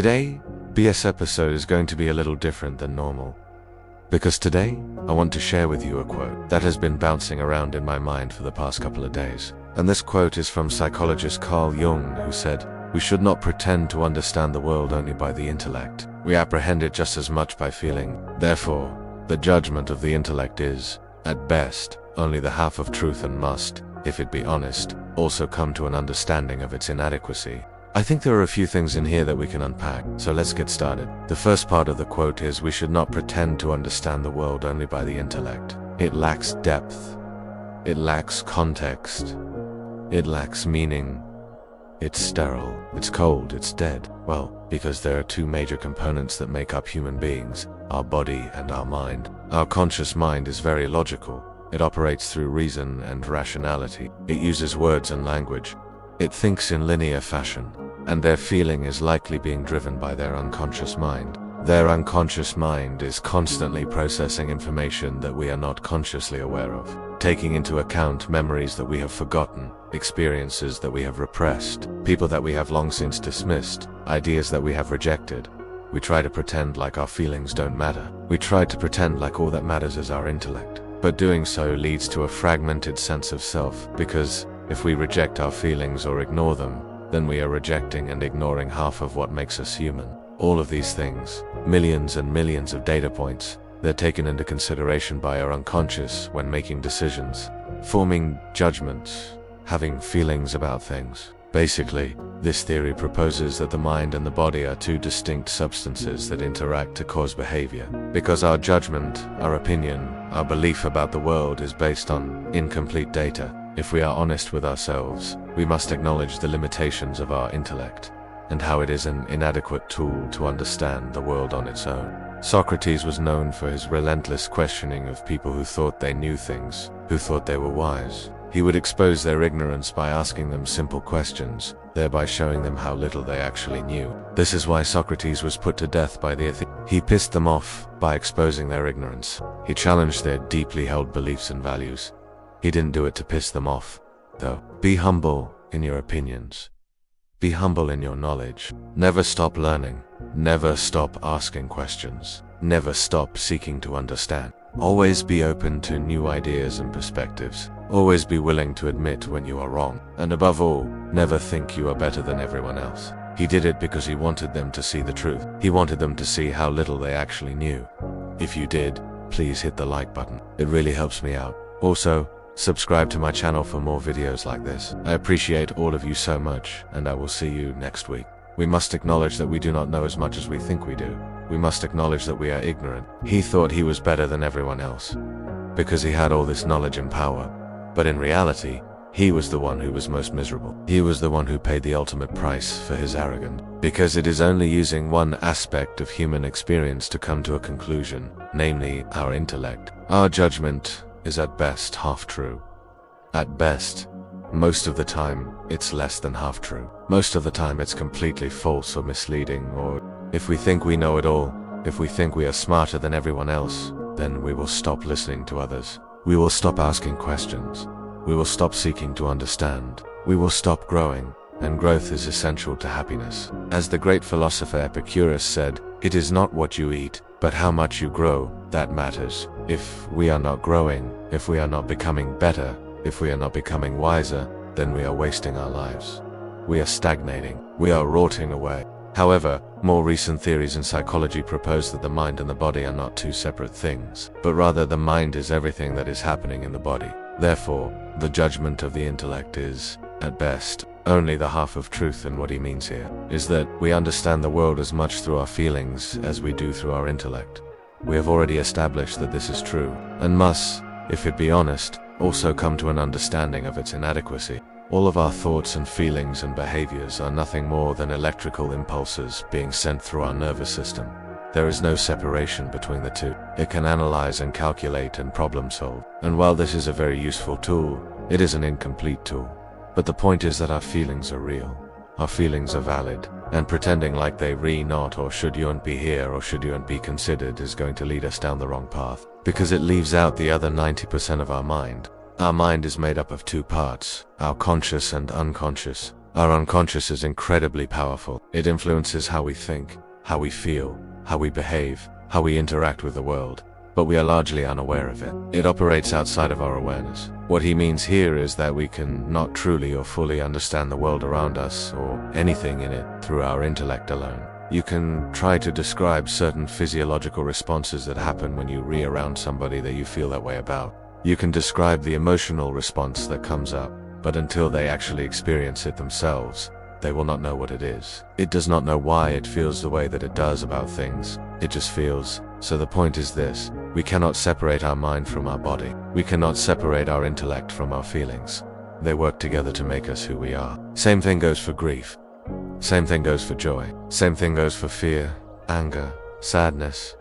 Today, BS episode is going to be a little different than normal. Because today, I want to share with you a quote that has been bouncing around in my mind for the past couple of days. And this quote is from psychologist Carl Jung, who said, "We should not pretend to understand the world only by the intellect. We apprehend it just as much by feeling. Therefore, the judgment of the intellect is, at best, only the half of truth and must, if it be honest, also come to an understanding of its inadequacy." I think there are a few things in here that we can unpack, so let's get started. The first part of the quote is, we should not pretend to understand the world only by the intellect. It lacks depth. It lacks context. It lacks meaning. It's sterile. It's cold. It's dead. Well, because there are two major components that make up human beings, our body and our mind. Our conscious mind is very logical. It operates through reason and rationality. It uses words and language. It thinks in linear fashion, and their feeling is likely being driven by their unconscious mind. Their unconscious mind is constantly processing information that we are not consciously aware of, taking into account memories that we have forgotten, experiences that we have repressed, people that we have long since dismissed, ideas that we have rejected. We try to pretend like our feelings don't matter. We try to pretend like all that matters is our intellect. But doing so leads to a fragmented sense of self, because if we reject our feelings or ignore them, then we are rejecting and ignoring half of what makes us human. All of these things, millions and millions of data points, they're taken into consideration by our unconscious when making decisions, forming judgments, having feelings about things. Basically, this theory proposes that the mind and the body are two distinct substances that interact to cause behavior. Because our judgment, our opinion, our belief about the world is based on incomplete data, if we are honest with ourselves, we must acknowledge the limitations of our intellect, and how it is an inadequate tool to understand the world on its own. Socrates was known for his relentless questioning of people who thought they knew things, who thought they were wise. He would expose their ignorance by asking them simple questions, thereby showing them how little they actually knew. This is why Socrates was put to death by the Athenians. He pissed them off by exposing their ignorance. He challenged their deeply held beliefs and values. He didn't do it to piss them off, though. Be humble in your opinions. Be humble in your knowledge. Never stop learning. Never stop asking questions. Never stop seeking to understand. Always be open to new ideas and perspectives. Always be willing to admit when you are wrong. And above all, never think you are better than everyone else. He did it because he wanted them to see the truth. He wanted them to see how little they actually knew. If you did, please hit the like button. It really helps me out. Also, subscribe to my channel for more videos like this. I appreciate all of you so much, and I will see you next week. We must acknowledge that we do not know as much as we think we do. We must acknowledge that we are ignorant. He thought he was better than everyone else, because he had all this knowledge and power. But in reality, he was the one who was most miserable. He was the one who paid the ultimate price for his arrogance. Because it is only using one aspect of human experience to come to a conclusion, namely our intellect. Our judgment is at best half true. At best, most of the time, it's less than half true. Most of the time it's completely false or misleading, or if we think we know it all, if we think we are smarter than everyone else, then we will stop listening to others. We will stop asking questions. We will stop seeking to understand. We will stop growing, and growth is essential to happiness. As the great philosopher Epicurus said, "It is not what you eat, but how much you grow, that matters." If we are not growing, if we are not becoming better, if we are not becoming wiser, then we are wasting our lives. We are stagnating. We are rotting away. However, more recent theories in psychology propose that the mind and the body are not two separate things, but rather the mind is everything that is happening in the body. Therefore, the judgment of the intellect is, at best, only the half of truth, and what he means here is that we understand the world as much through our feelings as we do through our intellect. We have already established that this is true, and must, if it be honest, also come to an understanding of its inadequacy. All of our thoughts and feelings and behaviors are nothing more than electrical impulses being sent through our nervous system. There is no separation between the two. It can analyze and calculate and problem solve. And while this is a very useful tool, it is an incomplete tool. But the point is that our feelings are real. Our feelings are valid. And pretending like they not or should you and be here or should you and be considered is going to lead us down the wrong path. Because it leaves out the other 90% of our mind. Our mind is made up of two parts, our conscious and unconscious. Our unconscious is incredibly powerful. It influences how we think, how we feel, how we behave, how we interact with the world, but we are largely unaware of it. It operates outside of our awareness. What he means here is that we can not truly or fully understand the world around us or anything in it through our intellect alone. You can try to describe certain physiological responses that happen when you re around somebody that you feel that way about. You can describe the emotional response that comes up, but until they actually experience it themselves, they will not know what it is. It does not know why it feels the way that it does about things. It just feels. So the point is this: we cannot separate our mind from our body. We cannot separate our intellect from our feelings. They work together to make us who we are. Same thing goes for grief. Same thing goes for joy. Same thing goes for fear, anger, sadness.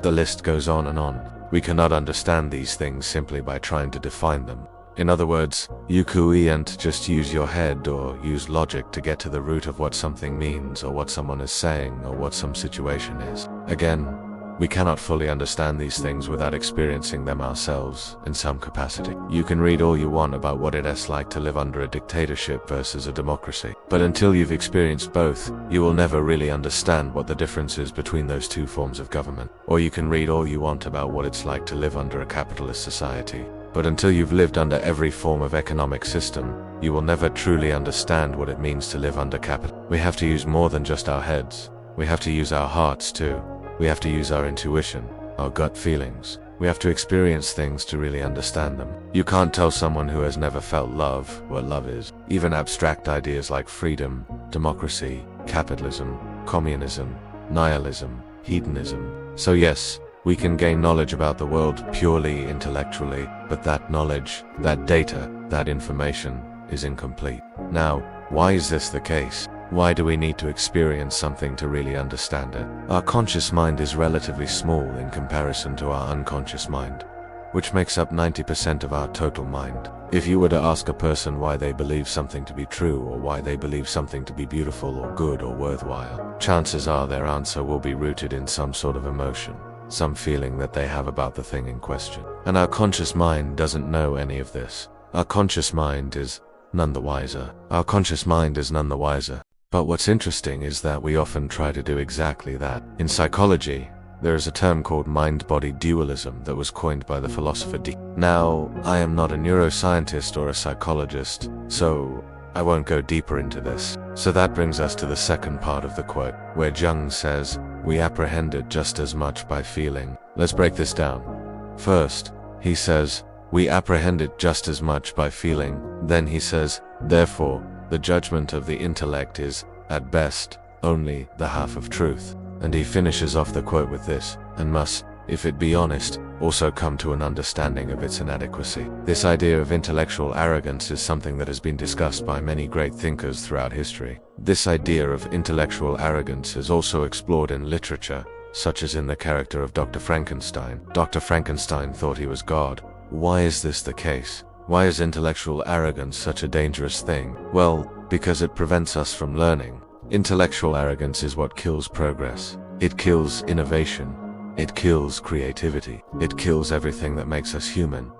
The list goes on and on. We cannot understand these things simply by trying to define them. In other words, you can't just use your head or use logic to get to the root of what something means or what someone is saying or what some situation is. Again, we cannot fully understand these things without experiencing them ourselves in some capacity. You can read all you want about what it is like to live under a dictatorship versus a democracy, but until you've experienced both, you will never really understand what the difference is between those two forms of government. Or you can read all you want about what it's like to live under a capitalist society, but until you've lived under every form of economic system, you will never truly understand what it means to live under capital. We have to use more than just our heads. We have to use our hearts too. We have to use our intuition, our gut feelings. We have to experience things to really understand them. You can't tell someone who has never felt love what love is. Even abstract ideas like freedom, democracy, capitalism, communism, nihilism, hedonism. So yes, we can gain knowledge about the world purely intellectually, but that knowledge, that data, that information is incomplete. Now, why is this the case? Why do we need to experience something to really understand it? Our conscious mind is relatively small in comparison to our unconscious mind, which makes up 90% of our total mind. If you were to ask a person why they believe something to be true or why they believe something to be beautiful or good or worthwhile, chances are their answer will be rooted in some sort of emotion, some feeling that they have about the thing in question. And our conscious mind doesn't know any of this. Our conscious mind is none the wiser. Our conscious mind is none the wiser. But what's interesting is that we often try to do exactly that. In psychology, there is a term called mind-body dualism that was coined by the philosopher D. Now, I am not a neuroscientist or a psychologist, so I won't go deeper into this. So that brings us to the second part of the quote, where Jung says, "We apprehend it just as much by feeling." Let's break this down. First, he says, "We apprehend it just as much by feeling." Then he says, "Therefore, the judgment of the intellect is, at best, only the half of truth." And he finishes off the quote with this, "and must, if it be honest, also come to an understanding of its inadequacy." This idea of intellectual arrogance is something that has been discussed by many great thinkers throughout history. This idea of intellectual arrogance is also explored in literature, such as in the character of Dr. Frankenstein. Dr. Frankenstein thought he was God. Why is this the case? Why is intellectual arrogance such a dangerous thing? Well, because it prevents us from learning. Intellectual arrogance is what kills progress. It kills innovation. It kills creativity. It kills everything that makes us human.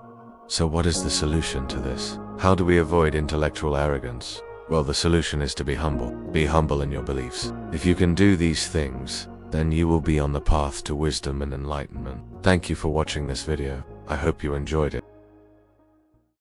So what is the solution to this? How do we avoid intellectual arrogance? Well, the solution is to be humble. Be humble in your beliefs. If you can do these things, then you will be on the path to wisdom and enlightenment. Thank you for watching this video. I hope you enjoyed it.